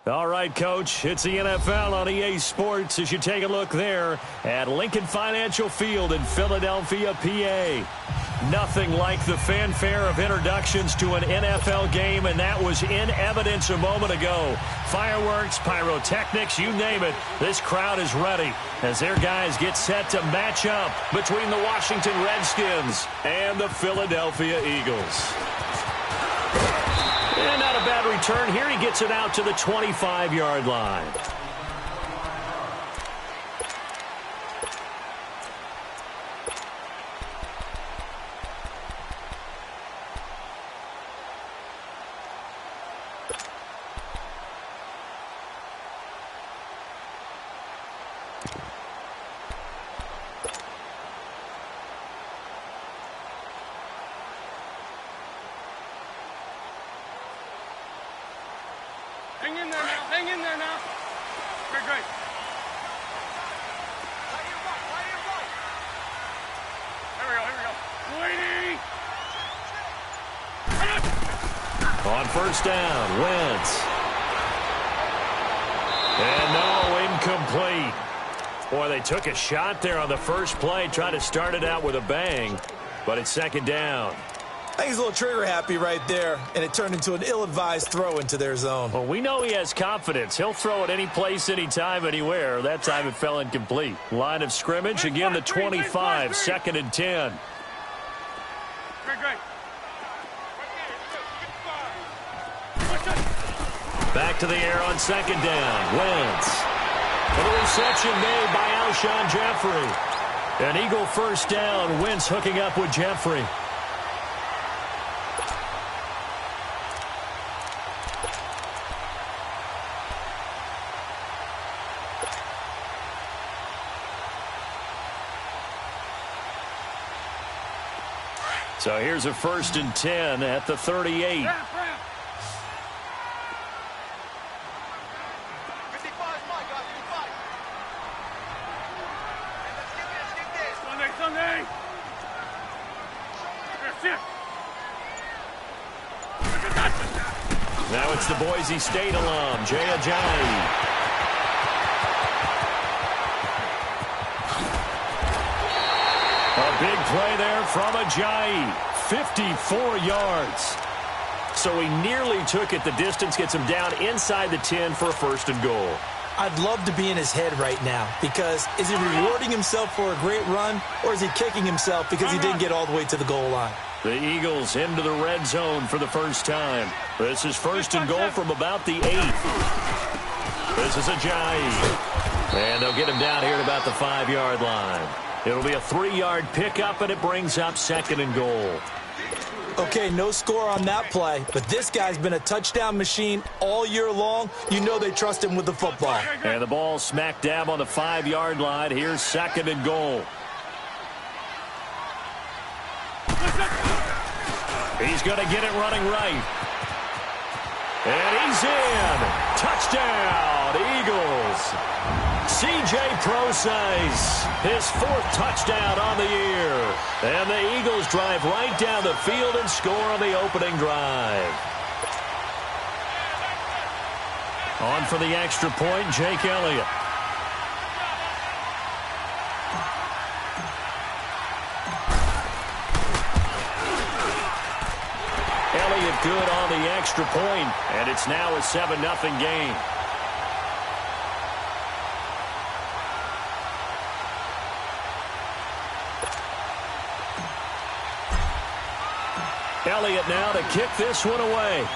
All right, Coach, it's the NFL on EA Sports as you take a look there at Lincoln Financial Field in Philadelphia, PA. Nothing like the fanfare of introductions to an NFL game, and that was in evidence a moment ago. Fireworks, pyrotechnics, you name it, this crowd is ready as their guys get set to match up between the Washington Redskins and the Philadelphia Eagles. And not a bad return here. He gets it out to the 25-yard line. Hang in there now. Hang in there now. Great, great. Here we go. Waiting. On first down, Wentz. And no, incomplete. Boy, they took a shot there on the first play, tried to start it out with a bang, but it's second down. I think he's a little trigger happy right there, and it turned into an ill-advised throw into their zone. Well, we know he has confidence. He'll throw it any place, anytime, anywhere. That time it fell incomplete. Line of scrimmage, again the 25, second and 10. Great. Back to the air on second down. Wentz. And the reception made by Alshon Jeffrey. An Eagle first down. Wentz hooking up with Jeffrey. So here's a first and 10 at the 38. Sunday. Now it's the Boise State alum, Jay Ajayi. A big play there from Ajayi. 54 yards. So he nearly took it the distance, gets him down inside the 10 for a first and goal. I'd love to be in his head right now because is he rewarding himself for a great run or is he kicking himself because he didn't get all the way to the goal line? The Eagles into the red zone for the first time. This is first and goal from about the 8. This is Ajayi. And they'll get him down here at about the 5-yard line. It'll be a 3-yard pickup, and it brings up second and goal. Okay, no score on that play, but this guy's been a touchdown machine all year long. You know they trust him with the football. And the ball smack dab on the 5-yard line. Here's second and goal. He's going to get it running right. And he's in. Touchdown, Eagles. C.J. Procise, his 4th touchdown on the year. And the Eagles drive right down the field and score on the opening drive. On for the extra point, Jake Elliott. Elliott good on the extra point, and it's now a 7-0 game. Elliott now to kick this one away.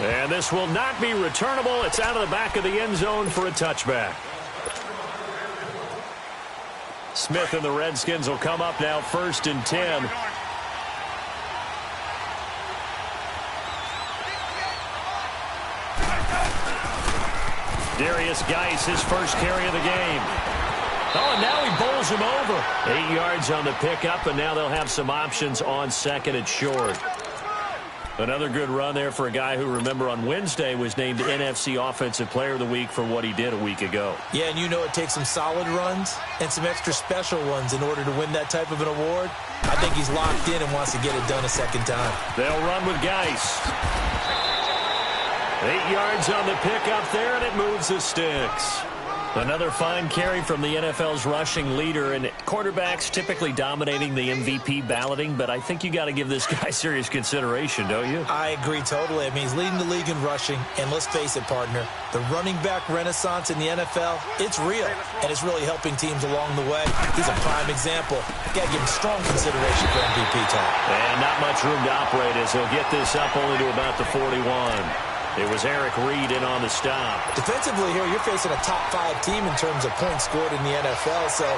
And this will not be returnable. It's out of the back of the end zone for a touchback. Smith and the Redskins will come up now first and 10. Darius Geis, his first carry of the game. Oh, and now he bowls him over. 8 yards on the pickup, and now they'll have some options on second and short. Another good run there for a guy who, remember, on Wednesday was named NFC Offensive Player of the Week for what he did a week ago. Yeah, and you know it takes some solid runs and some extra special ones in order to win that type of an award. I think he's locked in and wants to get it done a second time. They'll run with Geis. 8 yards on the pickup there, and it moves the sticks. Another fine carry from the NFL's rushing leader, and quarterbacks typically dominating the MVP balloting, but I think you got to give this guy serious consideration, don't you? I agree totally. I mean, he's leading the league in rushing, and let's face it, partner, the running back renaissance in the NFL, it's real, and it's really helping teams along the way. He's a prime example. Got to give him strong consideration for MVP talk. And not much room to operate as he'll get this up only to about the 41. It was Eric Reed in on the stop. Defensively here, you're facing a top-5 team in terms of points scored in the NFL. So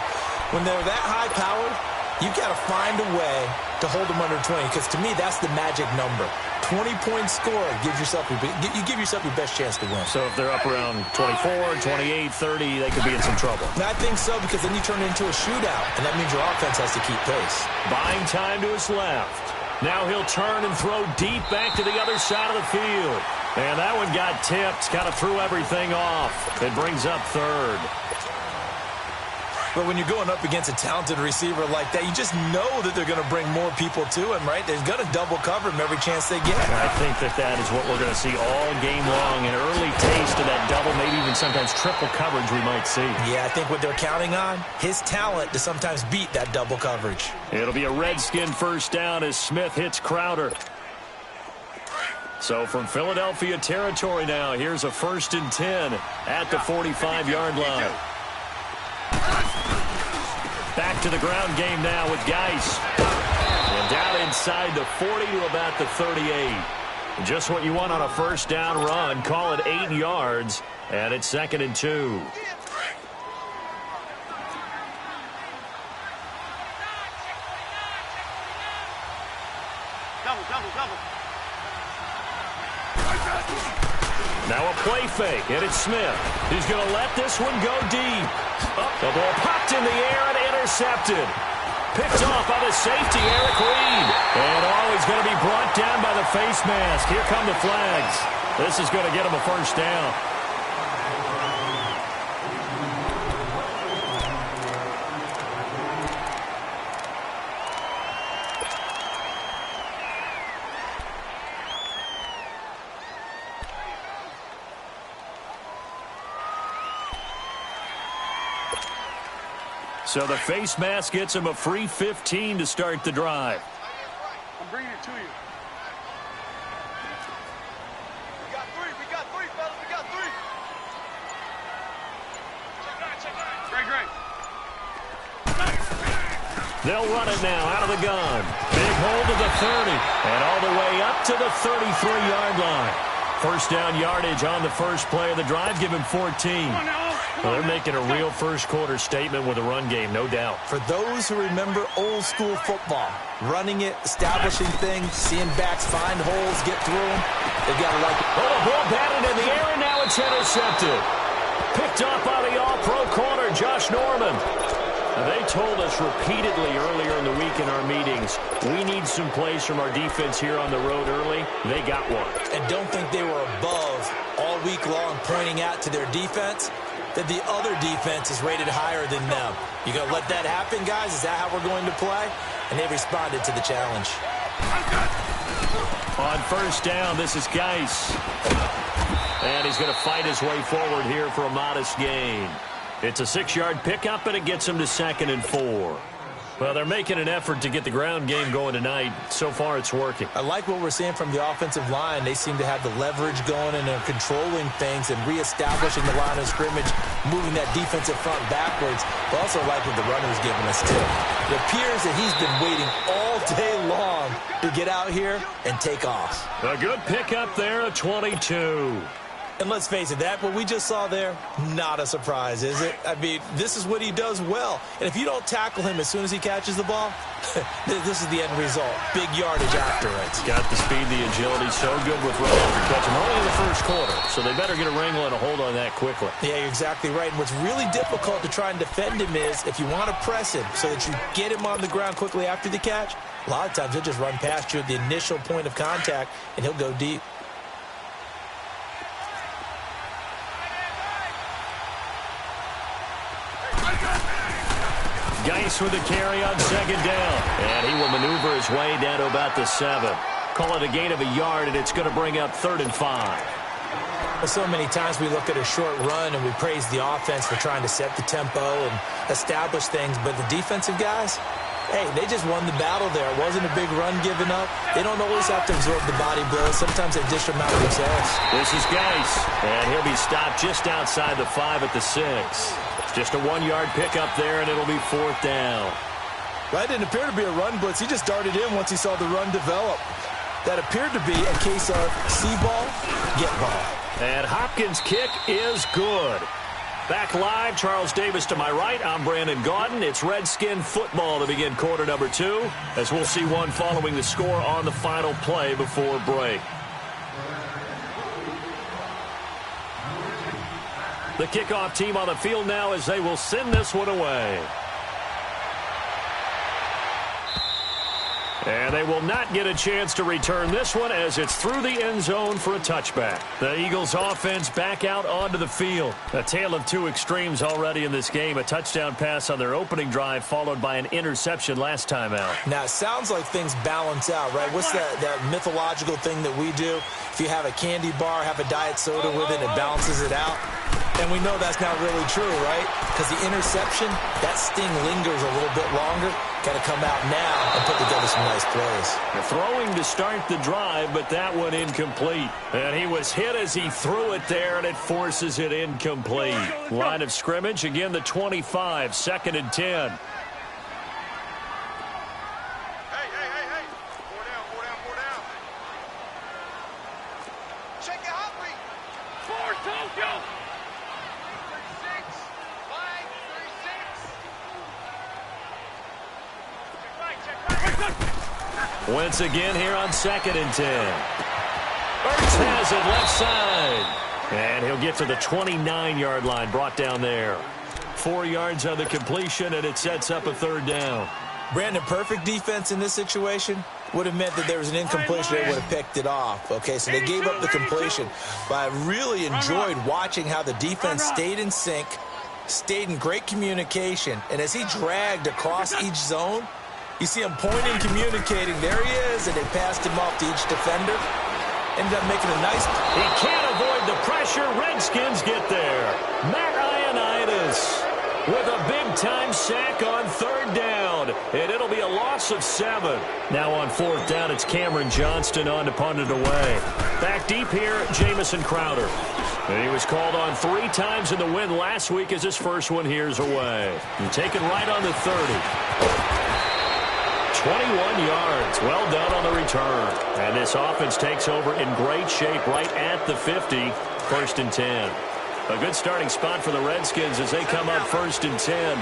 when they're that high-powered, you've got to find a way to hold them under 20. Because to me, that's the magic number. 20-point score gives yourself you give yourself your best chance to win. So if they're up around 24, 28, 30, they could be in some trouble. And I think so, because then you turn it into a shootout, and that means your offense has to keep pace. Buying time to his left. Now he'll turn and throw deep back to the other side of the field. And that one got tipped, kind of threw everything off. It brings up third. But when you're going up against a talented receiver like that, you just know that they're going to bring more people to him, right? They're going to double cover him every chance they get. I think that is what we're going to see all game long. An early taste of that double, maybe even sometimes triple coverage we might see. Yeah, I think what they're counting on, his talent to sometimes beat that double coverage. It'll be a Redskin first down as Smith hits Crowder. So from Philadelphia territory now, here's a 1st and 10 at the 45-yard line. Back to the ground game now with Geis. And down inside the 40 to about the 38. Just what you want on a first down run. Call it 8 yards, and it's 2nd and 2. Double. Now a play fake, and it's Smith. He's going to let this one go deep. The ball popped in the air and intercepted. Picked off by the safety, Eric Reed. And he's going to be brought down by the face mask. Here come the flags. This is going to get him a first down. So the face mask gets him a free 15 to start the drive. I'm bringing it to you. We got three, fellas. We got three. Great. They'll run it now out of the gun. Big hold of the 30 and all the way up to the 33-yard line. First down yardage on the first play of the drive. Give him 14. Well, they're making a real first-quarter statement with a run game, no doubt. For those who remember old-school football, running it, establishing things, seeing backs find holes, get through them, they've got to like it. Oh, the ball batted in the air, and now it's intercepted. Picked up by the all-pro corner, Josh Norman. Now, they told us repeatedly earlier in the week in our meetings, we need some plays from our defense here on the road early. They got one. And don't think they were above all week long pointing out to their defense that the other defense is rated higher than them. You going to let that happen, guys? Is that how we're going to play? And they responded to the challenge. On first down, this is Geis. And he's going to fight his way forward here for a modest gain. It's a 6-yard pickup, and it gets him to 2nd and 4. Well, they're making an effort to get the ground game going tonight. So far, it's working. I like what we're seeing from the offensive line. They seem to have the leverage going and they're controlling things and reestablishing the line of scrimmage, moving that defensive front backwards. But also like what the runner's giving us, too. It appears that he's been waiting all day long to get out here and take off. A good pickup there at 22. And let's face it, what we just saw there, not a surprise, is it? I mean, this is what he does well. And if you don't tackle him as soon as he catches the ball, this is the end result. Big yardage after it. He's got the speed, the agility, so good with run after catch. And only in the first quarter, so they better get a wrangle and a hold on that quickly. Yeah, you're exactly right. And what's really difficult to try and defend him is if you want to press him so that you get him on the ground quickly after the catch, a lot of times he'll just run past you at the initial point of contact, and he'll go deep. Geis with the carry on second down. And he will maneuver his way down to about the 7. Call it a gain of a yard, and it's going to bring up 3rd and 5. Well, so many times we look at a short run and we praise the offense for trying to set the tempo and establish things. But the defensive guys, hey, they just won the battle there. It wasn't a big run given up. They don't always have to absorb the body blows. Sometimes they dish them out themselves. This is Geis, and he'll be stopped just outside the 5 at the 6. Just a 1-yard pickup there, and it'll be 4th down. That didn't appear to be a run blitz. He just darted in once he saw the run develop. That appeared to be a case of see ball, get ball. And Hopkins' kick is good. Back live, Charles Davis to my right. I'm Brandon Gaudin. It's Redskin football to begin quarter number 2, as we'll see one following the score on the final play before break. The kickoff team on the field now as they will send this one away. And they will not get a chance to return this one as it's through the end zone for a touchback. The Eagles offense back out onto the field. A tale of two extremes already in this game. A touchdown pass on their opening drive followed by an interception last time out. Now, it sounds like things balance out, right? What's that mythological thing that we do? If you have a candy bar, have a diet soda with it, it balances it out. And we know that's not really true, right? Because the interception, that sting lingers a little bit longer. Got to come out now and put together some nice plays. They're throwing to start the drive, but that one incomplete. And he was hit as he threw it there, and it forces it incomplete. Line of scrimmage, again the 25, 2nd and 10. Once again here on 2nd and 10. Ertz has it left side. And he'll get to the 29-yard line, brought down there. 4 yards on the completion, and it sets up a 3rd down. Brandon, perfect defense in this situation would have meant that there was an incompletion. They would have picked it off. Okay, so they gave up the completion. But I really enjoyed watching how the defense stayed in sync, stayed in great communication. And as he dragged across each zone, you see him pointing, communicating. There he is, and they passed him off to each defender. Ended up making a nice... He can't avoid the pressure. Redskins get there. Matt Ioannidis with a big-time sack on 3rd down. And it'll be a loss of 7. Now on 4th down, it's Cameron Johnston on to punt it away. Back deep here, Jamison Crowder. And he was called on 3 times in the win last week as his first one here's away. And taken right on the 30. 21 yards. Well done on the return. And this offense takes over in great shape right at the 50. 1st and 10. A good starting spot for the Redskins as they come up 1st and 10.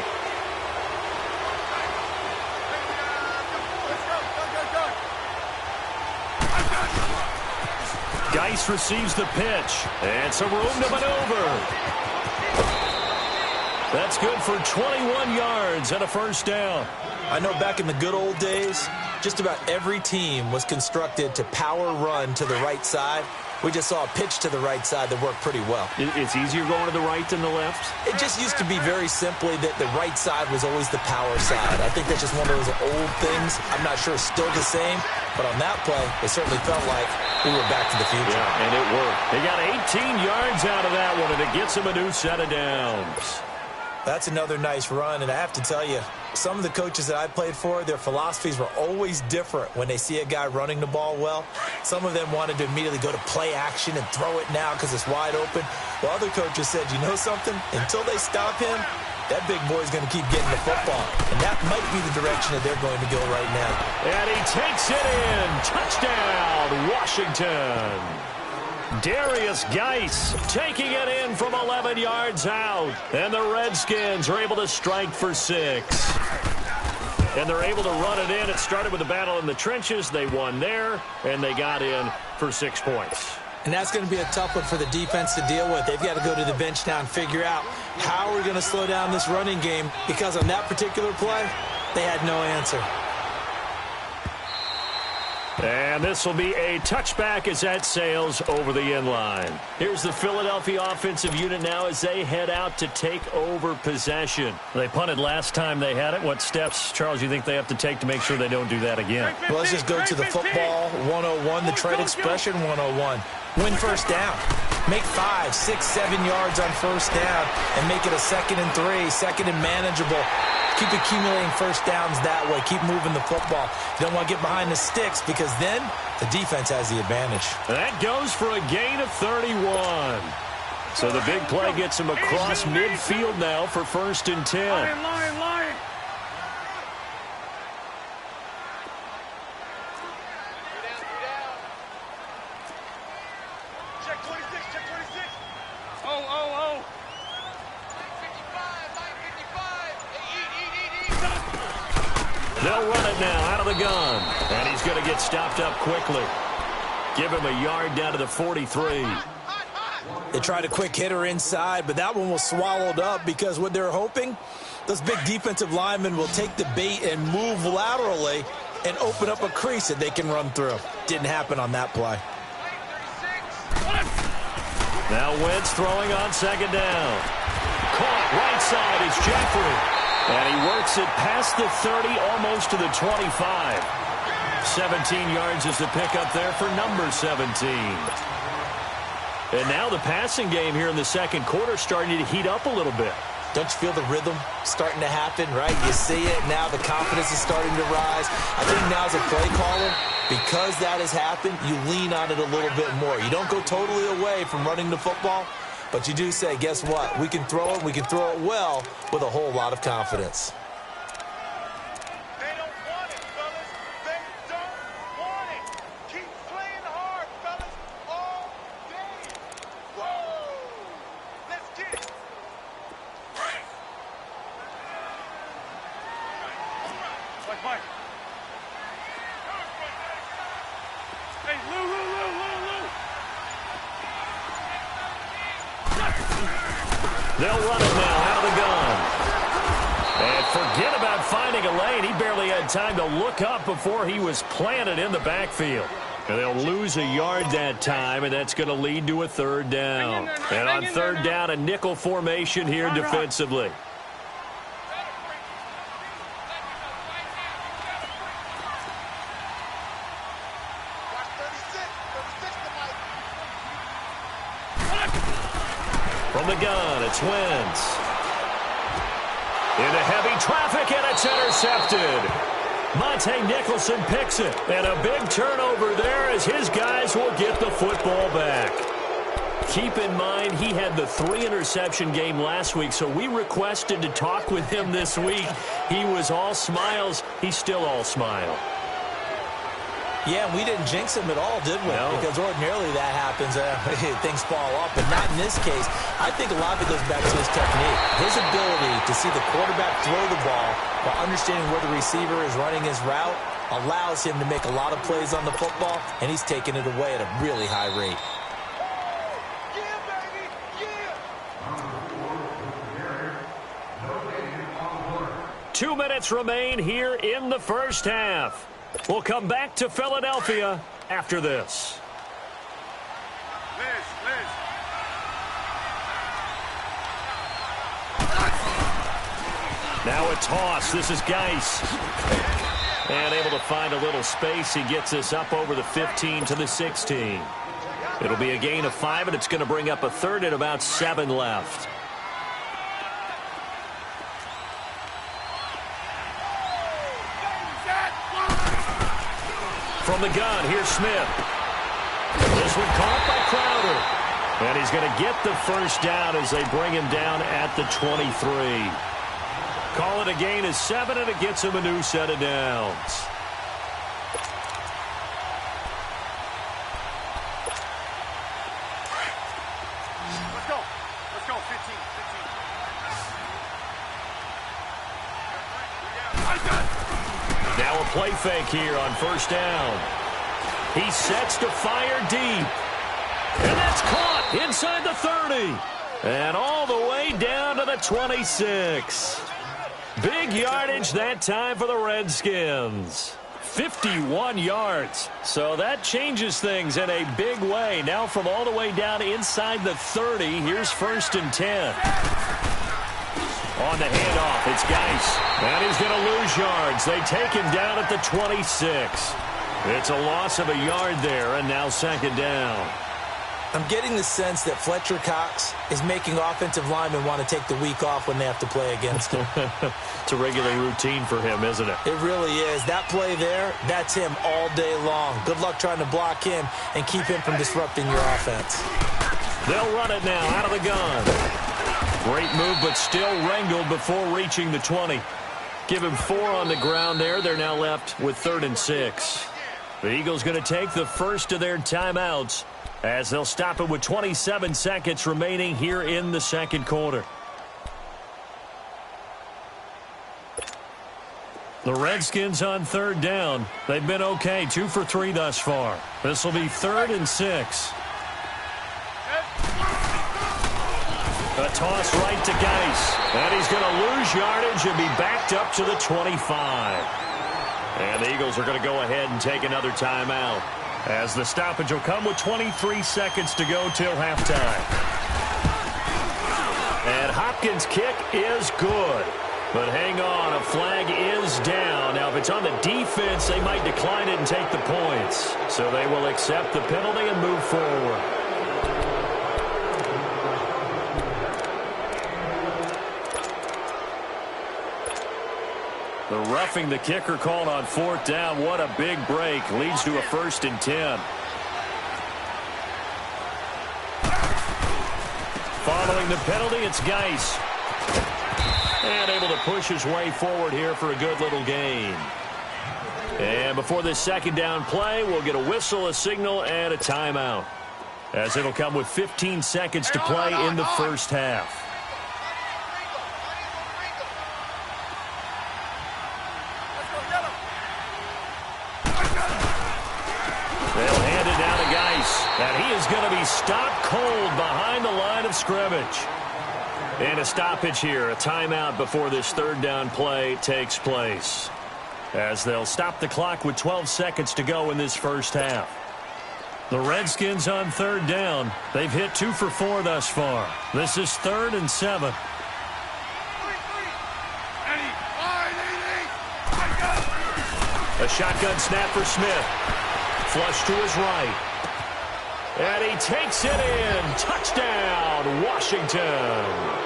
Geis receives the pitch. And some room to maneuver. That's good for 21 yards and a 1st down. I know back in the good old days, just about every team was constructed to power run to the right side. We just saw a pitch to the right side that worked pretty well. It's easier going to the right than the left? It just used to be very simply that the right side was always the power side. I think that's just one of those old things. I'm not sure it's still the same, but on that play, it certainly felt like we were back to the future. Yeah, and it worked. They got 18 yards out of that one, and it gets them a new set of downs. That's another nice run, and I have to tell you, some of the coaches that I played for, their philosophies were always different when they see a guy running the ball well. Some of them wanted to immediately go to play action and throw it now because it's wide open. While other coaches said, you know something? Until they stop him, that big boy's going to keep getting the football. And that might be the direction that they're going to go right now. And he takes it in. Touchdown, Washington. Darius Geis taking it in from 11 yards out. And the Redskins are able to strike for 6. And they're able to run it in. It started with a battle in the trenches. They won there, and they got in for 6 points. And that's going to be a tough one for the defense to deal with. They've got to go to the bench now and figure out how we're going to slow down this running game, because on that particular play, they had no answer. And this will be a touchback as that sails over the end line. Here's the Philadelphia offensive unit now as they head out to take over possession. They punted last time they had it. What steps, Charles, you think they have to take to make sure they don't do that again? Well, let's just go to the football 101, the trade expression 101. Win first down. Make 5, 6, 7 yards on first down and make it a 2nd and 3, 2nd and manageable. Keep accumulating first downs that way. Keep moving the football. You don't want to get behind the sticks, because then the defense has the advantage. That goes for a gain of 31. So the big play gets him across midfield now for 1st and 10. Line. Check 26. Oh. They'll run it now out of the gun. And he's going to get stopped up quickly. Give him a yard down to the 43. They tried a quick hitter inside, but that one was swallowed up, because what they're hoping, those big defensive linemen will take the bait and move laterally and open up a crease that they can run through. Didn't happen on that play. Now Wentz throwing on 2nd down. Caught right side is Jeffrey. And he works it past the 30, almost to the 25. 17 yards is the pickup there for number 17. And now the passing game here in the second quarter starting to heat up a little bit. Don't you feel the rhythm starting to happen, right? You see it now. The confidence is starting to rise. I think now as a play caller, because that has happened, you lean on it a little bit more. You don't go totally away from running the football, but you do say, guess what? We can throw it. We can throw it well with a whole lot of confidence. They don't want it, fellas. They don't want it. Keep playing hard, fellas, all day. Whoa! Let's get it. Mike. Hey, Lou. They'll run it now out of the gun. And forget about finding a lane. He barely had time to look up before he was planted in the backfield. And they'll lose a yard that time, and that's going to lead to a 3rd down. And on 3rd down, a nickel formation here defensively. From the gun, it's Wentz. Into heavy traffic, and it's intercepted. Monte Nicholson picks it. And a big turnover there as his guys will get the football back. Keep in mind, he had the 3-interception game last week, so we requested to talk with him this week. He was all smiles. He's still all smile. Yeah, we didn't jinx him at all, did we? No. Because ordinarily that happens. Things fall off, but not in this case. I think a lot of it goes back to his technique. His ability to see the quarterback throw the ball while understanding where the receiver is running his route allows him to make a lot of plays on the football, and he's taking it away at a really high rate. Yeah, baby, yeah. 2 minutes remain here in the first half. We'll come back to Philadelphia after this. Liz. Now a toss. This is Geis. And able to find a little space. He gets this up over the 15 to the 16. It'll be a gain of 5, and it's going to bring up a 3rd and about 7 left. From the gun, here's Smith. This one caught by Crowder. And he's going to get the first down as they bring him down at the 23. Call it a gain of 7, and it gets him a new set of downs. play fake here on first down. He sets to fire deep. And that's caught inside the 30. And all the way down to the 26. Big yardage that time for the Redskins. 51 yards. So that changes things in a big way. Now from all the way down inside the 30, here's 1st and 10. On the handoff, it's Geis. And he's going to lose yards. They take him down at the 26. It's a loss of a yard there, and now 2nd down. I'm getting the sense that Fletcher Cox is making offensive linemen want to take the week off when they have to play against him. It's a regular routine for him, isn't it? It really is. That play there, that's him all day long. Good luck trying to block him and keep him from disrupting your offense. They'll run it now out of the gun. Great move, but still wrangled before reaching the 20. Give him 4 on the ground there. They're now left with 3rd and 6. The Eagles going to take the first of their timeouts as they'll stop it with 27 seconds remaining here in the 2nd quarter. The Redskins on 3rd down. They've been okay, 2 for 3 thus far. This will be 3rd and 6. A toss right to Geis. And he's going to lose yardage and be backed up to the 25. And the Eagles are going to go ahead and take another timeout as the stoppage will come with 23 seconds to go till halftime. And Hopkins' kick is good. But hang on, a flag is down. Now, if it's on the defense, they might decline it and take the points. So they will accept the penalty and move forward. The roughing the kicker called on 4th down. What a big break. Leads to a 1st and 10. Following the penalty, it's Geis. And able to push his way forward here for a good little gain. And before this 2nd down play, we'll get a whistle, a signal, and a timeout. As it'll come with 15 seconds to play in the first half. They'll hand it down to Geis. And he is going to be stopped cold behind the line of scrimmage. And a stoppage here, a timeout before this 3rd down play takes place. As they'll stop the clock with 12 seconds to go in this first half. The Redskins on 3rd down. They've hit 2 for 4 thus far. This is 3rd and 7. A shotgun snap for Smith. Flush to his right. And he takes it in. Touchdown, Washington.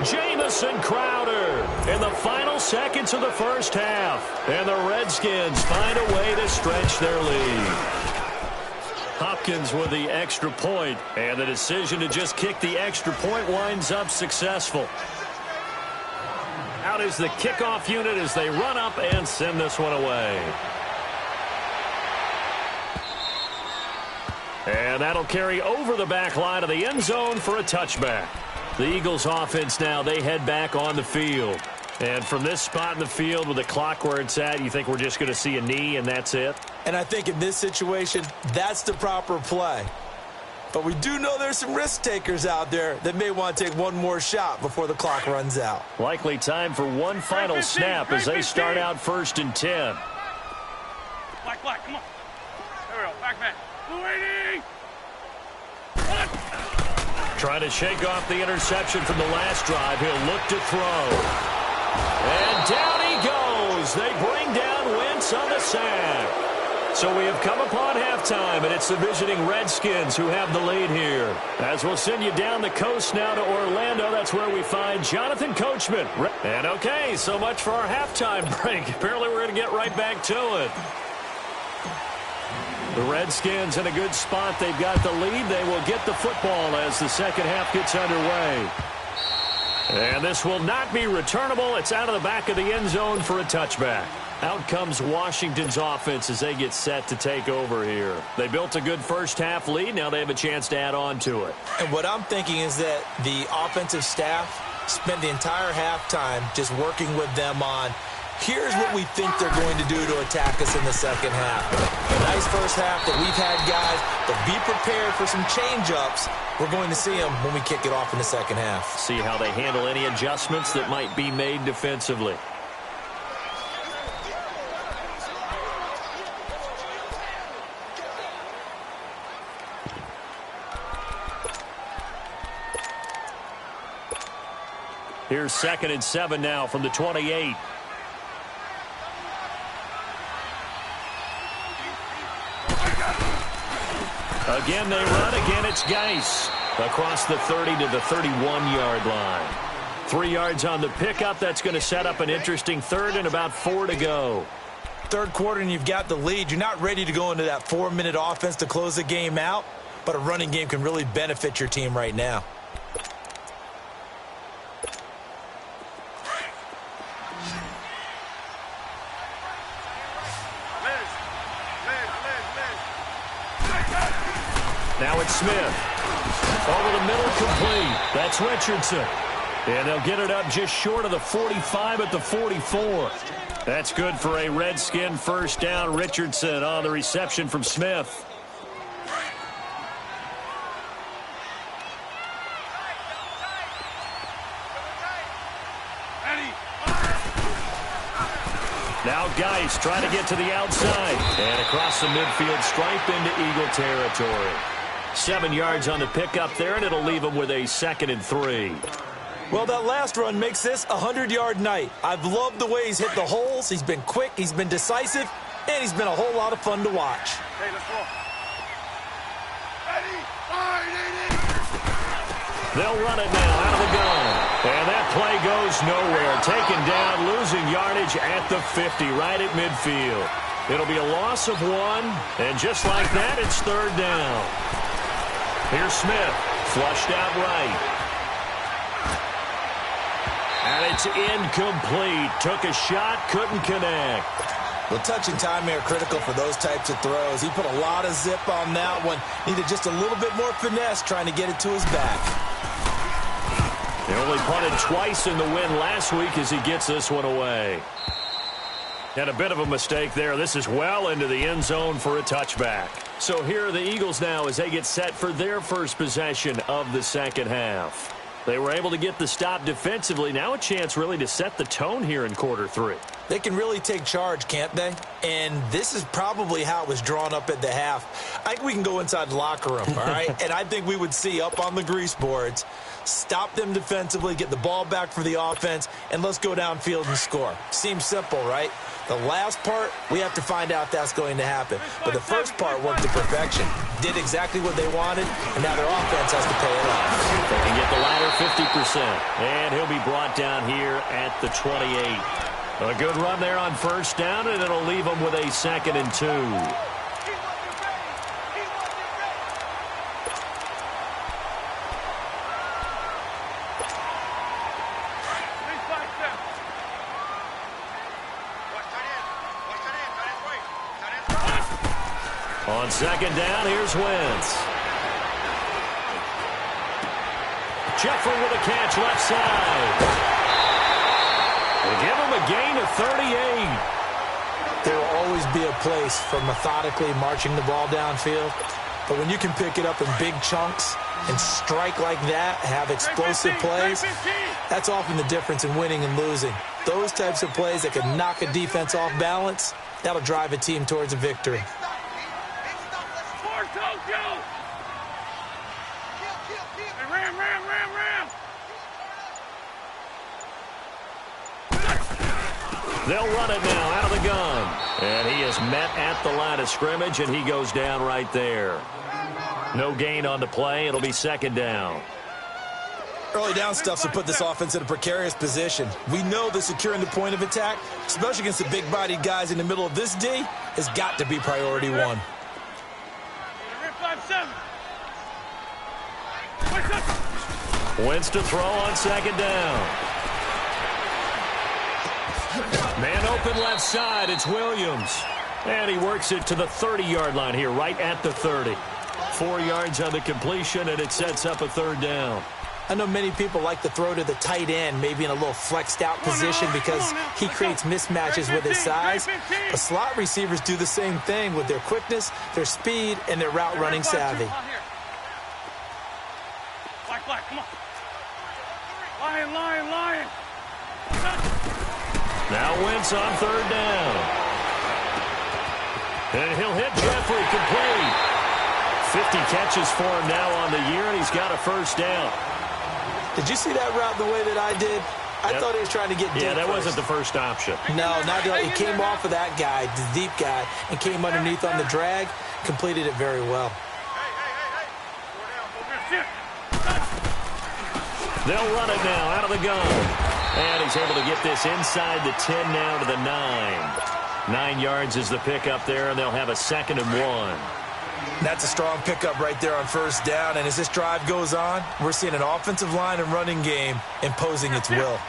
Jamison Crowder in the final seconds of the first half. And the Redskins find a way to stretch their lead. Hopkins with the extra point. And the decision to just kick the extra point winds up successful. Out is the kickoff unit as they run up and send this one away. And that'll carry over the back line of the end zone for a touchback. The Eagles offense now, they head back on the field. And from this spot in the field with the clock where it's at, you think we're just going to see a knee and that's it? And I think in this situation, that's the proper play. But we do know there's some risk takers out there that may want to take one more shot before the clock runs out. Likely time for one final snap as they start out 1st and 10. Black, come on. There we go, back. Blue 80! Trying to shake off the interception from the last drive. He'll look to throw. And down he goes. They bring down Wentz on the sack. So we have come upon halftime, and it's the visiting Redskins who have the lead here. As we'll send you down the coast now to Orlando, that's where we find Jonathan Coachman. And okay, so much for our halftime break. Apparently we're going to get right back to it. The Redskins in a good spot. They've got the lead. They will get the football as the second half gets underway. And this will not be returnable. It's out of the back of the end zone for a touchback. Out comes Washington's offense as they get set to take over here. They built a good first half lead. Now they have a chance to add on to it. And what I'm thinking is that the offensive staff spent the entire halftime just working with them on Here's what we think they're going to do to attack us in the second half. A nice first half that we've had, guys, but be prepared for some change-ups. We're going to see them when we kick it off in the second half. See how they handle any adjustments that might be made defensively. Here's 2nd and 7 now from the 28. Again, they run. Again, it's Geis. Across the 30 to the 31-yard line. 3 yards on the pickup. That's going to set up an interesting third and about 4 to go. Third quarter and you've got the lead. You're not ready to go into that 4-minute offense to close the game out, but a running game can really benefit your team right now. Now it's Smith. Over the middle, complete. That's Richardson. And they'll get it up just short of the 45 at the 44. That's good for a Redskin first down. Richardson on the reception from Smith. Now Geis trying to get to the outside. And across the midfield stripe into Eagle territory. 7 yards on the pickup there, and it'll leave them with a 2nd and 3. Well, that last run makes this a 100-yard night. I've loved the way he's hit the holes. He's been quick, he's been decisive, and he's been a whole lot of fun to watch. Hey, let's go. Ready? They'll run it now out of the gun. And that play goes nowhere. Taken down, losing yardage at the 50, right at midfield. It'll be a loss of 1, and just like that, it's 3rd down. Here's Smith, flushed out right. And it's incomplete. Took a shot, couldn't connect. Well, touch and time are critical for those types of throws. He put a lot of zip on that one. Needed just a little bit more finesse trying to get it to his back. They only punted twice in the win last week as he gets this one away. And a bit of a mistake there. This is well into the end zone for a touchback. So here are the Eagles now as they get set for their first possession of the second half. They were able to get the stop defensively. Now a chance really to set the tone here in quarter 3. They can really take charge, can't they? And this is probably how it was drawn up at the half. I think we can go inside the locker room, all right? And I think we would see up on the grease boards, stop them defensively, get the ball back for the offense, and let's go downfield and score. Seems simple, right? The last part, we have to find out if that's going to happen. But the first part worked to perfection. Did exactly what they wanted, and now their offense has to pay it off. They can get the latter 50%. And he'll be brought down here at the 28. A good run there on first down, and it'll leave them with a 2nd and 2. On second down, here's Wentz. Jeffrey with a catch left side. They give him a gain of 38. There will always be a place for methodically marching the ball downfield. But when you can pick it up in big chunks and strike like that, have explosive plays, that's often the difference in winning and losing. Those types of plays that can knock a defense off balance, that'll drive a team towards a victory. They'll run it now out of the gun. And he is met at the line of scrimmage, and he goes down right there. No gain on the play. It'll be 2nd down. Early down stuff to put this offense in a precarious position. We know that securing the point of attack, especially against the big-bodied guys in the middle of this D, has got to be priority 1. Wentz to throw on 2nd down. Man open left side, it's Williams. And he works it to the 30-yard line here, right at the 30. 4 yards on the completion, and it sets up a 3rd down. I know many people like to throw to the tight end, maybe in a little flexed out position because he creates mismatches with his size. But slot receivers do the same thing with their quickness, their speed, and their route running savvy. Come on. Lion. Now Wentz on third down. And he'll hit Jeffrey complete. 50 catches for him now on the year, and he's got a first down. Did you see that route the way that I did? I thought he was trying to get deep. Yeah, that first. wasn't the first option. No, not at all. He came off of that guy, the deep guy, and came underneath on the drag, completed it very well. They'll run it now out of the gun. And he's able to get this inside the 10 now to the 9. 9 yards is the pickup there, and they'll have a 2nd and 1. That's a strong pickup right there on first down. And as this drive goes on, we're seeing an offensive line and running game imposing its will.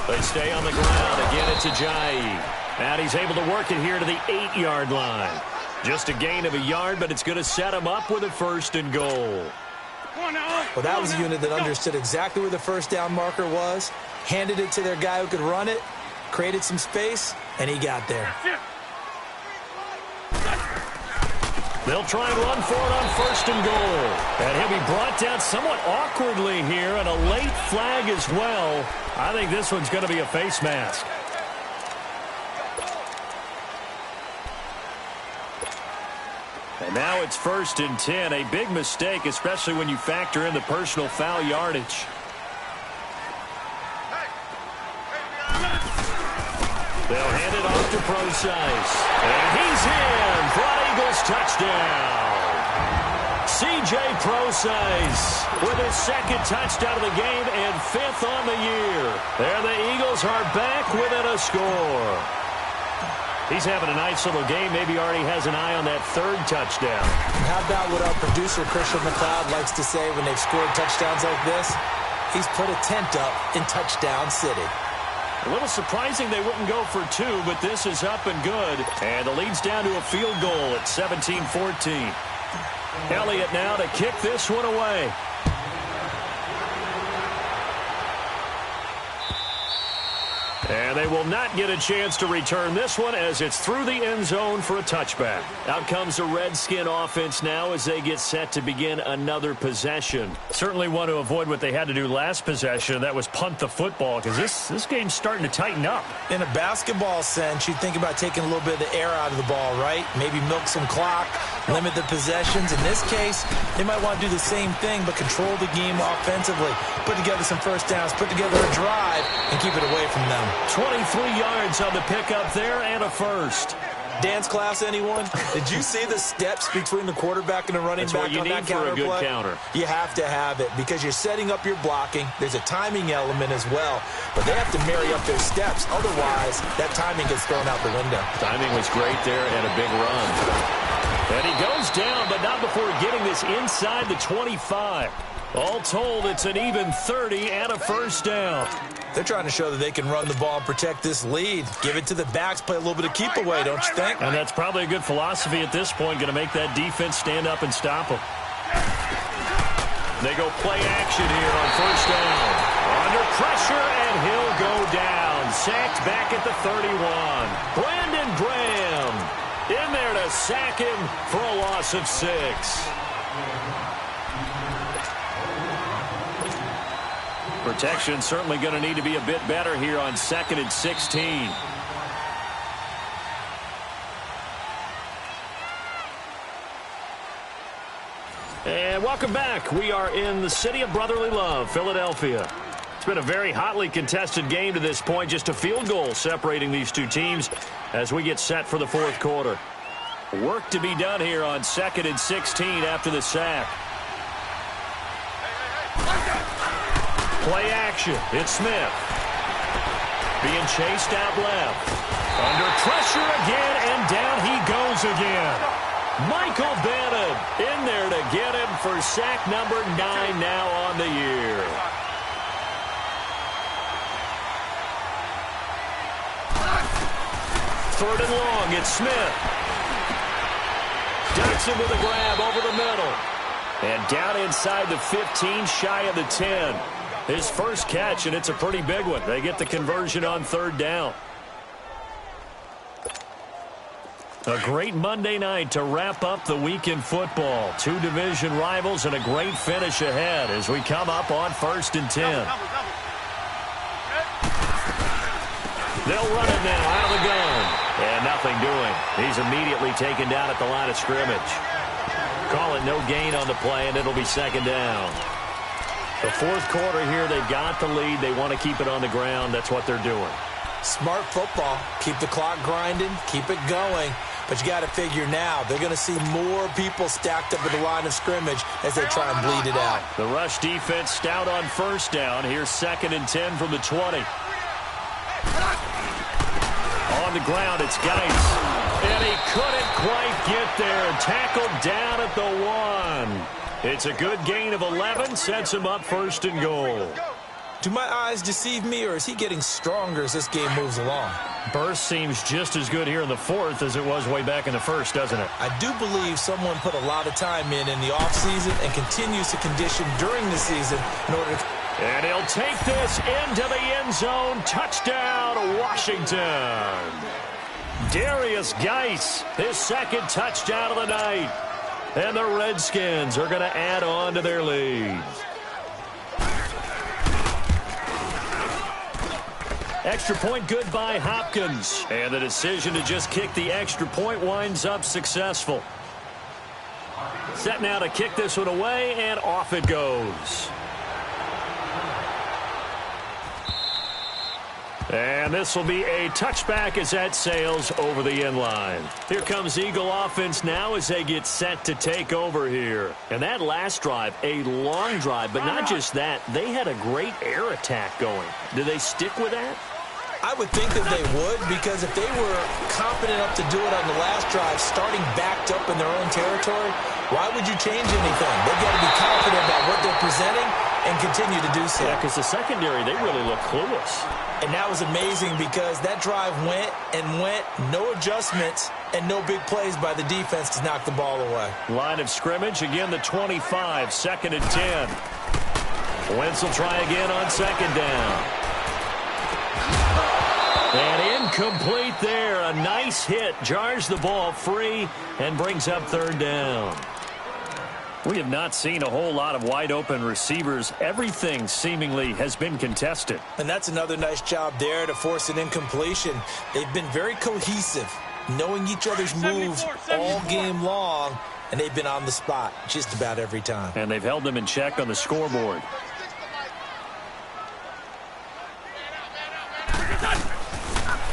They stay on the ground. Again, it's Ajayi. And he's able to work it here to the 8-yard line. Just a gain of a yard, but it's going to set him up with a 1st and goal. Well, that was a unit that understood exactly where the first down marker was, handed it to their guy who could run it, created some space, and he got there. They'll try and run for it on 1st and goal. And he'll be brought down somewhat awkwardly here, and a late flag as well. I think this one's going to be a face mask. And now it's 1st and 10. A big mistake, especially when you factor in the personal foul yardage. They'll hand it off to Procise. And he's in for an Eagles touchdown. C.J. Procise with his 2nd touchdown of the game and 5th on the year. And the Eagles are back within a score. He's having a nice little game. Maybe already has an eye on that 3rd touchdown. How about what our producer, Christian McLeod, likes to say when they've scored touchdowns like this? He's put a tent up in Touchdown City. A little surprising they wouldn't go for 2, but this is up and good. And the lead's down to a field goal at 17-14. Elliott now to kick this one away. And they will not get a chance to return this one as it's through the end zone for a touchback. Out comes the Redskin offense now as they get set to begin another possession. Certainly want to avoid what they had to do last possession. That was punt the football because this game's starting to tighten up. In a basketball sense, you think about taking a little bit of the air out of the ball, right? Maybe milk some clock, limit the possessions. In this case, they might want to do the same thing but control the game offensively. Put together some first downs, put together a drive, and keep it away from them. 23 yards on the pickup there and a 1st. Dance class, anyone? Did you see the steps between the quarterback and the running back on that counter play? That's what you need for a good counter. You have to have it because you're setting up your blocking. There's a timing element as well, but they have to marry up their steps. Otherwise, that timing gets thrown out the window. Timing was great there and a big run. And he goes down, but not before getting this inside the 25. All told, it's an even 30 and a 1st down. They're trying to show that they can run the ball and protect this lead. Give it to the backs, play a little bit of keep away, don't you think? And that's probably a good philosophy at this point, going to make that defense stand up and stop them. They go play action here on 1st down. Under pressure, and he'll go down. Sacked back at the 31. Brandon Graham in there to sack him for a loss of 6. Protection certainly going to need to be a bit better here on 2nd and 16. And welcome back. We are in the city of brotherly love, Philadelphia. It's been a very hotly contested game to this point. Just a field goal separating these two teams as we get set for the 4th quarter. Work to be done here on 2nd and 16 after the sack. Play action. It's Smith. Being chased out left. Under pressure again, and down he goes again. Michael Bannon in there to get him for sack number 9 now on the year. Third and long, it's Smith. Johnson with a grab over the middle. And down inside the 15, shy of the 10. His first catch, and it's a pretty big one. They get the conversion on third down. A great Monday night to wrap up the week in football. Two division rivals and a great finish ahead as we come up on 1st and 10. They'll run it now out of the gun. And nothing doing. He's immediately taken down at the line of scrimmage. Call it no gain on the play, and it'll be 2nd down. The 4th quarter here, they've got the lead. They want to keep it on the ground. That's what they're doing. Smart football. Keep the clock grinding. Keep it going. But you got to figure now, they're going to see more people stacked up at the line of scrimmage as they try and bleed it out. The rush defense stout on 1st down. Here's 2nd and 10 from the 20. On the ground, it's Geis. And he couldn't quite get there. Tackled down at the 1. It's a good gain of 11. Sets him up 1st and goal. Do my eyes deceive me, or is he getting stronger as this game moves along? Burst seems just as good here in the 4th as it was way back in the 1st, doesn't it? I do believe someone put a lot of time in the offseason and continues to condition during the season in order to... And he'll take this into the end zone. Touchdown, Washington. Darius Geis, his 2nd touchdown of the night. And the Redskins are going to add on to their lead. Extra point good by Hopkins. And the decision to just kick the extra point winds up successful. Set now to kick this one away, and off it goes. And this will be a touchback as that sails over the end line. Here comes Eagle offense now as they get set to take over here. And that last drive, a long drive, but not just that. They had a great air attack going. Do they stick with that? I would think that they would, because if they were confident enough to do it on the last drive, starting backed up in their own territory, why would you change anything? They've got to be confident about what they're presenting and continue to do so. Yeah, because the secondary, they really look clueless. And that was amazing because that drive went and went, no adjustments, and no big plays by the defense to knock the ball away. Line of scrimmage, again the 25, 2nd and 10. Wentz will try again on 2nd down. And incomplete there. A nice hit. Jars the ball free and brings up 3rd down. We have not seen a whole lot of wide-open receivers. Everything seemingly has been contested. And that's another nice job there to force an incompletion. They've been very cohesive, knowing each other's moves all game long, and they've been on the spot just about every time. And they've held them in check on the scoreboard.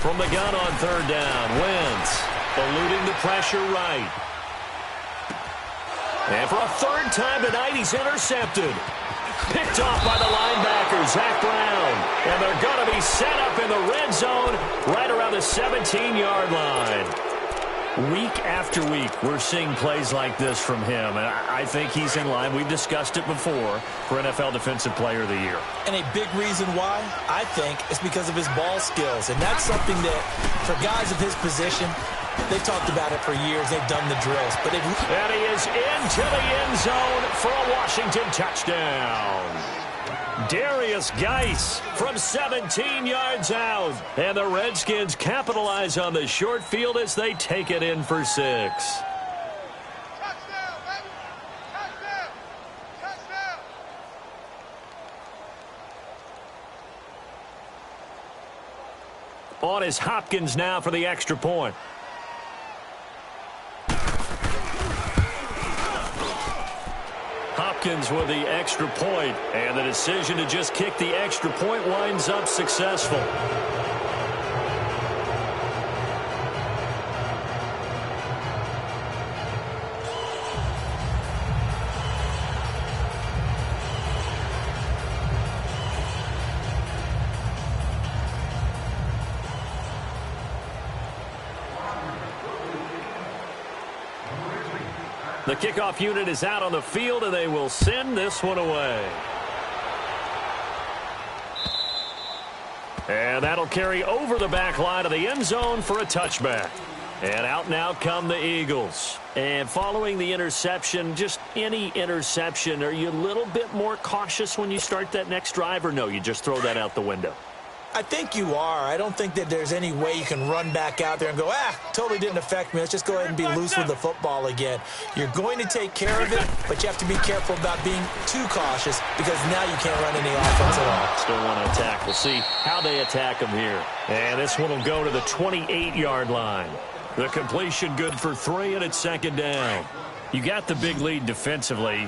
From the gun on 3rd down, Wentz eluding the pressure right. And for a 3rd time tonight, he's intercepted. Picked off by the linebacker, Zach Brown. And they're going to be set up in the red zone right around the 17-yard line. Week after week, we're seeing plays like this from him, and I think he's in line. We've discussed it before for NFL Defensive Player of the Year. And a big reason why, I think, is because of his ball skills. And that's something that, for guys of his position, they've talked about it for years. They've done the drills. But and he is into the end zone for a Washington touchdown. Darius Geis from 17 yards out. And the Redskins capitalize on the short field as they take it in for 6. Touchdown, baby. Touchdown. Touchdown. On is Hopkins now for the extra point. Hopkins with the extra point, and the decision to just kick the extra point winds up successful. The kickoff unit is out on the field, and they will send this one away. And that'll carry over the back line of the end zone for a touchback. And out now come the Eagles. And following the interception, just any interception, are you a little bit more cautious when you start that next drive, or no, you just throw that out the window? I think you are. I don't think that there's any way you can run back out there and go, totally didn't affect me. Let's just go ahead and be loose with the football again. You're going to take care of it, but you have to be careful about being too cautious because now you can't run any offense at all. Still want to attack. We'll see how they attack them here. And this one will go to the 28-yard line. The completion good for 3, and it's second down. You got the big lead defensively,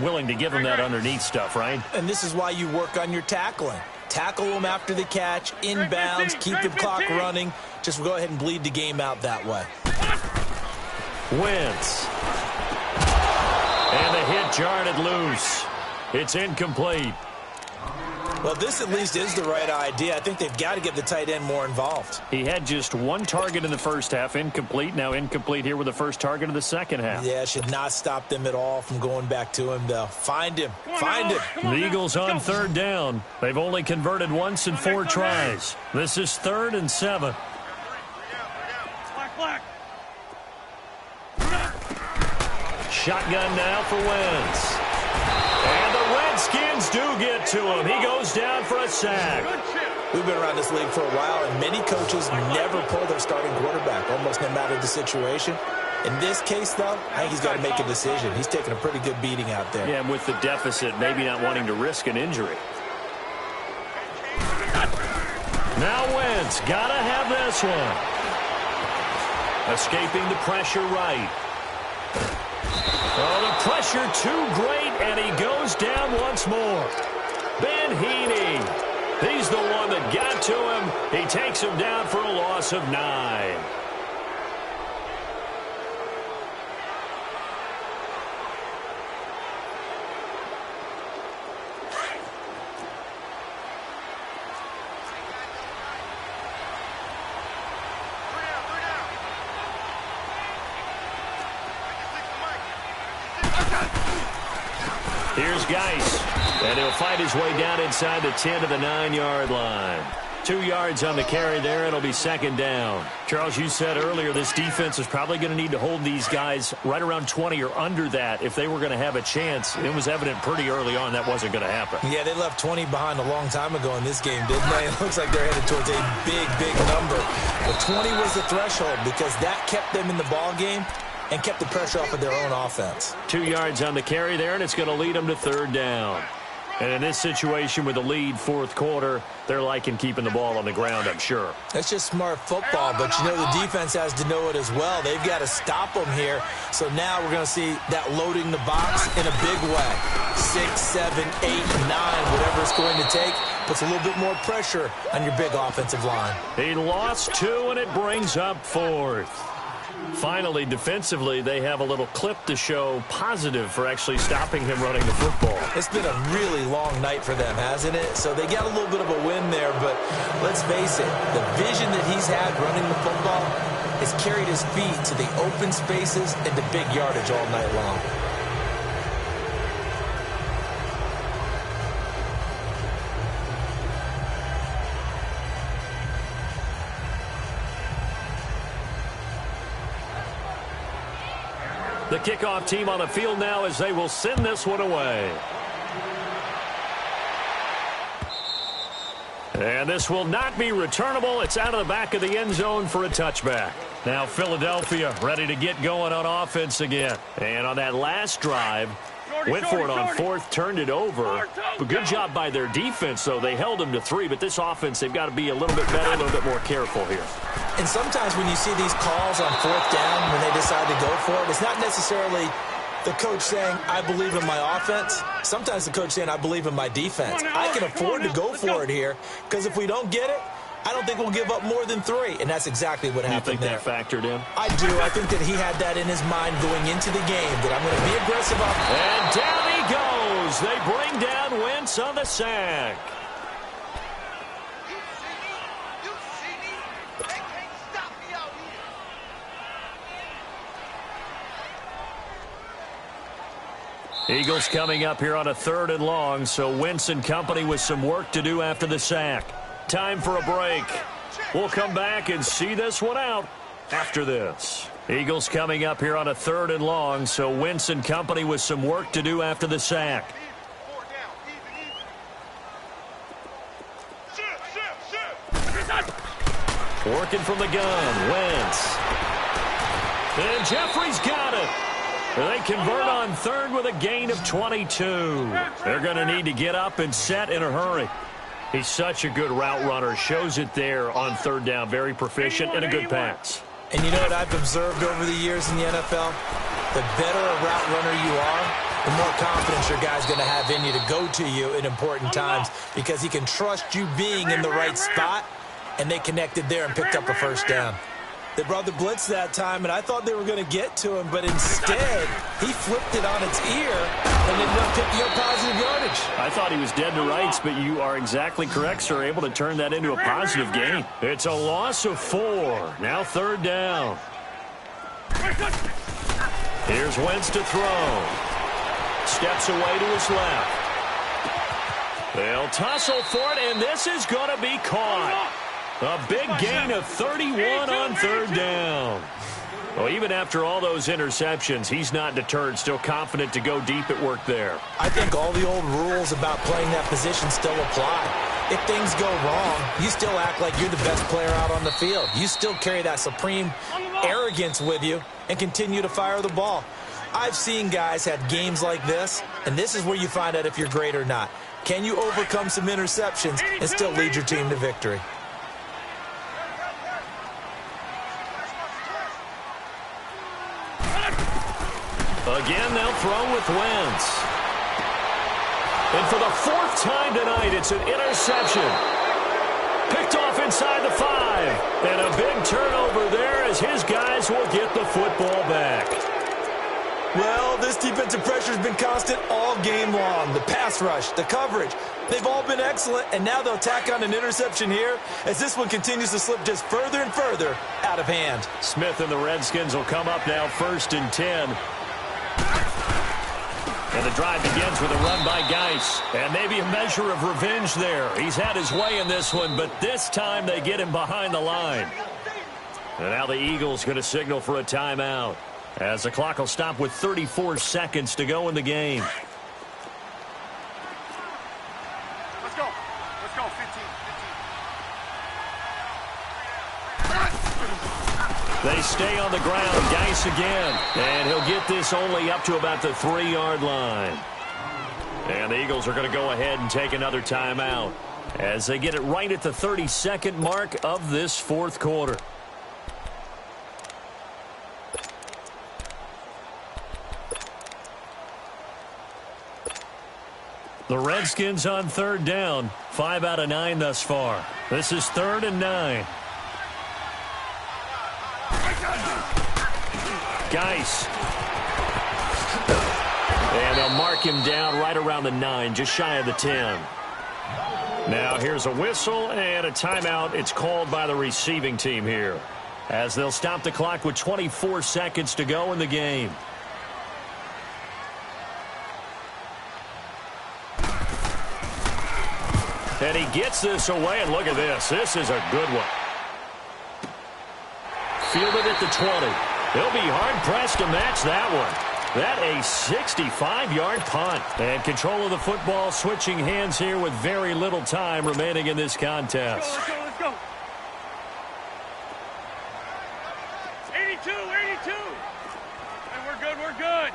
willing to give them that underneath stuff, right? And this is why you work on your tackling. Tackle them after the catch, inbounds, keep the clock running. Just go ahead and bleed the game out that way. Wentz. And the hit jarred it loose. It's incomplete. Well, this at least is the right idea. I think they've got to get the tight end more involved. He had just 1 target in the first half, incomplete. Now incomplete here with the first target of the second half. Yeah, should not stop them at all from going back to him, though. Find him. Find him. The Eagles on third down. They've only converted once in 4 tries. This is 3rd and 7. Shotgun now for Wentz. And the Redskins do get to him. He goes down for a sack. We've been around this league for a while, and many coaches never pull their starting quarterback, almost no matter the situation. In this case, though, I think he's got to make a decision. He's taking a pretty good beating out there. Yeah, with the deficit, maybe not wanting to risk an injury. Now Wentz, gotta have this one. Escaping the pressure right. Oh, the pressure too great, and he goes down once more. Ben Heaney, he's the one that got to him. He takes him down for a loss of 9. Here's Geis, and he'll fight his way down inside the 10 to the 9-yard line. 2 yards on the carry there. It'll be second down. Charles, you said earlier this defense is probably going to need to hold these guys right around 20 or under that if they were going to have a chance. It was evident pretty early on that wasn't going to happen. Yeah, they left 20 behind a long time ago in this game, didn't they? It looks like they're headed towards a big, big number. But 20 was the threshold because that kept them in the ball game and kept the pressure off of their own offense. 2 yards on the carry there, and it's going to lead them to third down. And in this situation with the lead, fourth quarter, they're liking keeping the ball on the ground, I'm sure. That's just smart football, but you know the defense has to know it as well. They've got to stop them here. So now we're going to see that loading the box in a big way. 6, 7, 8, 9, whatever it's going to take, puts a little bit more pressure on your big offensive line. He lost 2, and it brings up 4th. Finally, defensively, they have a little clip to show positive for actually stopping him running the football. It's been a really long night for them, hasn't it? So they got a little bit of a win there, but let's face it, the vision that he's had running the football has carried his feet to the open spaces and the big yardage all night long. The kickoff team on the field now as they will send this one away. And this will not be returnable. It's out of the back of the end zone for a touchback. Now Philadelphia ready to get going on offense again. And on that last drive, went for it on 4th, turned it over. But good job by their defense, though. They held them to 3, but this offense, they've got to be a little bit better, a little bit more careful here. And sometimes when you see these calls on 4th down, when they decide to go for it, it's not necessarily the coach saying, I believe in my offense. Sometimes the coach saying, I believe in my defense. I can afford to go for it here, because if we don't get it, I don't think we'll give up more than 3. And that's exactly what happened there. You think that factored in? I do. I think that he had that in his mind going into the game, that I'm going to be aggressive on. And down he goes. They bring down Wentz on the sack. You see me? They can't stop me out here. Eagles coming up here on a 3rd and long, so Wentz and company with some work to do after the sack. Time for a break. We'll come back and see this one out after this. Eagles coming up here on a 3rd and long, so Wentz and company with some work to do after the sack. Working from the gun, Wentz. And Jeffrey's got it. They convert on 3rd with a gain of 22. They're going to need to get up and set in a hurry. He's such a good route runner. Shows it there on 3rd down. Very proficient and a good pass. And you know what I've observed over the years in the NFL? The better a route runner you are, the more confidence your guy's going to have in you to go to you in important times because he can trust you being in the right spot, and they connected there and picked up a 1st down. They brought the blitz that time, and I thought they were going to get to him, but instead, he flipped it on its ear and ended up picking up positive yardage. I thought he was dead to rights, but you are exactly correct, sir, able to turn that into a positive gain. It's a loss of 4. Now 3rd down. Here's Wentz to throw. Steps away to his left. They'll tussle for it, and this is going to be caught. A big gain of 31 on 3rd down. Well, even after all those interceptions, he's not deterred, still confident to go deep at work there. I think all the old rules about playing that position still apply. If things go wrong, you still act like you're the best player out on the field. You still carry that supreme arrogance with you and continue to fire the ball. I've seen guys have games like this, and this is where you find out if you're great or not. Can you overcome some interceptions and still lead your team to victory? Again, they'll throw with Wentz. And for the 4th time tonight, it's an interception. Picked off inside the 5. And a big turnover there as his guys will get the football back. Well, this defensive pressure has been constant all game long. The pass rush, the coverage, they've all been excellent, and now they'll tack on an interception here as this one continues to slip just further and further out of hand. Smith and the Redskins will come up now 1st and 10. And the drive begins with a run by Geis. And maybe a measure of revenge there. He's had his way in this one, but this time they get him behind the line. And now the Eagles going to signal for a timeout, as the clock will stop with 34 seconds to go in the game. Let's go. Let's go. 15. They stay on the ground. Geis again. And he'll get this only up to about the 3-yard line. And the Eagles are going to go ahead and take another timeout as they get it right at the 32nd mark of this 4th quarter. The Redskins on 3rd down. 5 out of 9 thus far. This is 3rd and 9. Geis. And they'll mark him down right around the 9, just shy of the 10. Now here's a whistle and a timeout. It's called by the receiving team here, as they'll stop the clock with 24 seconds to go in the game. And he gets this away, and look at this. This is a good one. Fielded at the 20. He'll be hard-pressed to match that one. That a 65-yard punt. And control of the football switching hands here with very little time remaining in this contest. Let's go. 82. And we're good.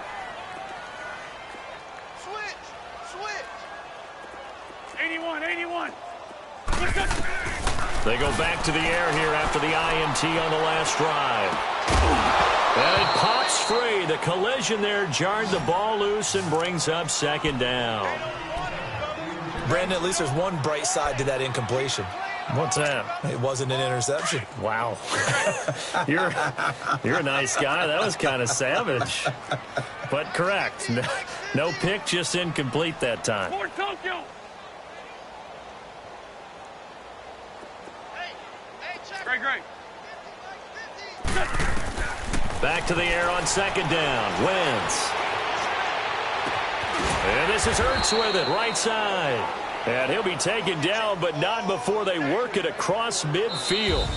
Switch. 81. They go back to the air here after the INT on the last drive. And it pops free. The collision there jarred the ball loose and brings up 2nd down. Brandon, at least there's one bright side to that incompletion. What's that? It wasn't an interception. Wow. You're a nice guy. That was kind of savage. But correct. No pick, just incomplete that time. Great. Back to the air on 2nd down. Wentz. And this is Ertz with it, right side. And he'll be taken down, but not before they work it across midfield.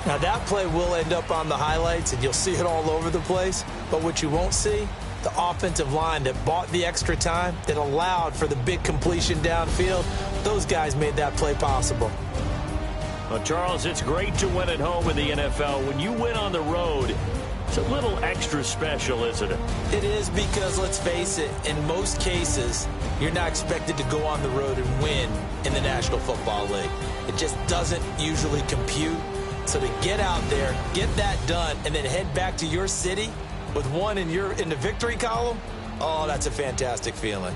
Now, that play will end up on the highlights, and you'll see it all over the place. But what you won't see, the offensive line that bought the extra time, that allowed for the big completion downfield, those guys made that play possible. Well, Charles, it's great to win at home in the NFL. When you win on the road, it's a little extra special, isn't it? It is, because, let's face it, in most cases, you're not expected to go on the road and win in the National Football League. It just doesn't usually compute. So to get out there, get that done, and then head back to your city with one in the victory column, oh, that's a fantastic feeling.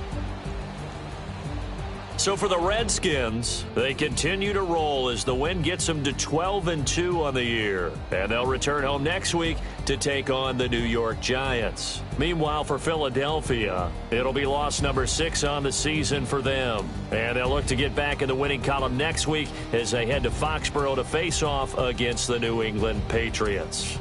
So for the Redskins, they continue to roll as the win gets them to 12-2 on the year. And they'll return home next week to take on the New York Giants. Meanwhile, for Philadelphia, it'll be loss number 6 on the season for them. And they'll look to get back in the winning column next week as they head to Foxborough to face off against the New England Patriots.